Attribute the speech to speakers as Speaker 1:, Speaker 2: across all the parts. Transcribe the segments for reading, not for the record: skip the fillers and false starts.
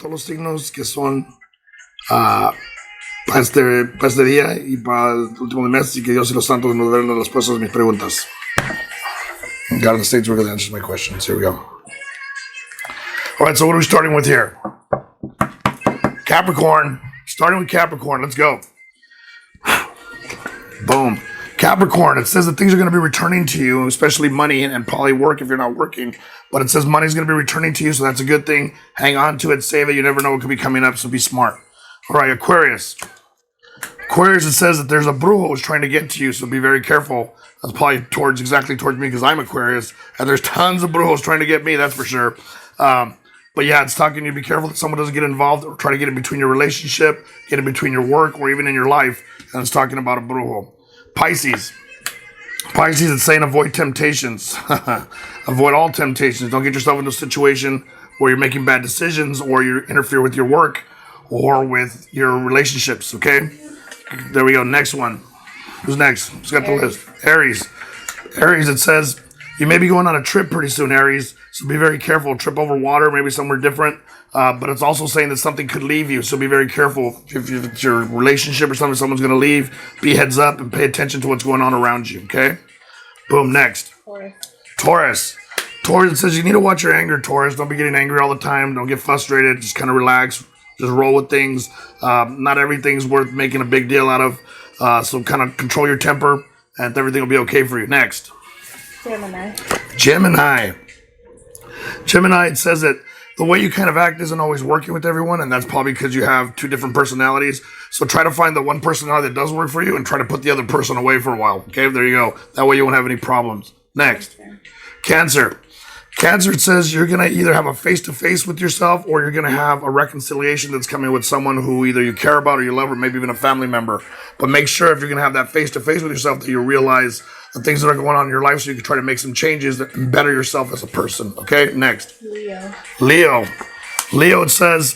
Speaker 1: todos los signos que son para este día y para el último del mes, y que Dios y los santos nos den las respuestas a mis preguntas. God in the States really answers my questions. Here we go. All right, so what are we starting with here? Capricorn. Starting with Capricorn. Let's go. Boom. Capricorn, it says that things are going to be returning to you, especially money and probably work if you're not working. But it says money's going to be returning to you, so that's a good thing. Hang on to it, save it. You never know what could be coming up, so be smart. All right, Aquarius. Aquarius, it says that there's a brujo who's trying to get to you, so be very careful. That's probably exactly towards me because I'm Aquarius, and there's tons of brujos trying to get me, that's for sure. But yeah, it's talking to you, be careful that someone doesn't get involved or try to get in between your relationship, get in between your work, or even in your life. And it's talking about a brujo. Pisces. Pisces, it's saying avoid temptations. Avoid all temptations. Don't get yourself into a situation where you're making bad decisions or you interfere with your work or with your relationships, okay? There we go. Next one. Who's next? Who's got the list? Aries. Aries, it says you may be going on a trip pretty soon, Aries. So be very careful. Trip over water, maybe somewhere different. But it's also saying that something could leave you. So be very careful. If it's your relationship or something, someone's going to leave, be heads up and pay attention to what's going on around you, okay? Boom, next. Taurus. Taurus, it says you need to watch your anger, Taurus. Don't be getting angry all the time. Don't get frustrated. Just kind of relax. Just roll with things. Not everything's worth making a big deal out of. So kind of control your temper and everything will be okay for you. Next. Gemini. Gemini, it says that the way you kind of act isn't always working with everyone, and that's probably because you have two different personalities. So try to find the one personality that does work for you and try to put the other person away for a while. Okay, there you go. That way you won't have any problems. Next. Cancer. Cancer, it says you're going to either have a face-to-face with yourself or you're going to have a reconciliation that's coming with someone who either you care about or you love or maybe even a family member. But make sure if you're going to have that face-to-face with yourself that you realize the things that are going on in your life so you can try to make some changes and better yourself as a person. Okay, next. Leo, it says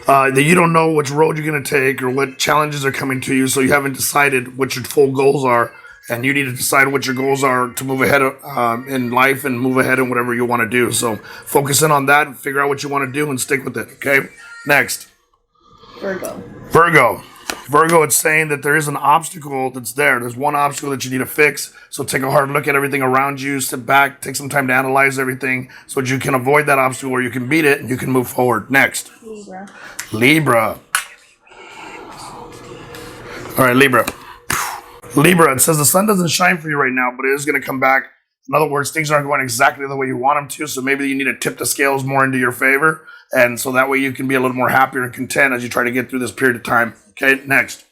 Speaker 1: that you don't know which road you're going to take or what challenges are coming to you, so you haven't decided what your full goals are. And you need to decide what your goals are to move ahead in life and move ahead in whatever you want to do. So focus in on that and figure out what you want to do and stick with it, okay? Next. Virgo, it's saying that there is an obstacle that's there. There's one obstacle that you need to fix. So take a hard look at everything around you, sit back, take some time to analyze everything so that you can avoid that obstacle or you can beat it and you can move forward. Next. Libra. All right, Libra, it says the sun doesn't shine for you right now, but it is going to come back. In other words, things aren't going exactly the way you want them to, so maybe you need to tip the scales more into your favor, and so that way you can be a little more happier and content as you try to get through this period of time. Okay, next.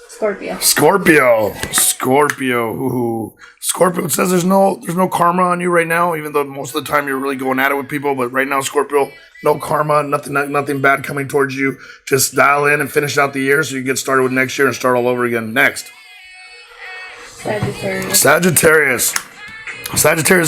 Speaker 1: Scorpio. Ooh. Scorpio, it says there's no karma on you right now, even though most of the time you're really going at it with people, but right now, Scorpio, no karma, nothing bad coming towards you. Just dial in and finish out the year so you get started with next year and start all over again. Next. Sagittarius,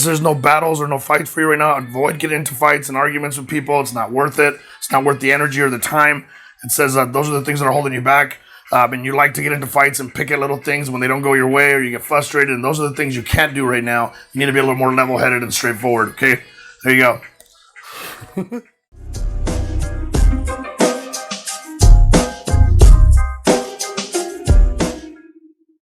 Speaker 1: there's no battles or no fights for you right now. Avoid getting into fights and arguments with people. It's not worth it. It's not worth the energy or the time. It says those are the things that are holding you back. And you like to get into fights and pick at little things when they don't go your way or you get frustrated. And those are the things you can't do right now. You need to be a little more level-headed and straightforward, okay? There you go.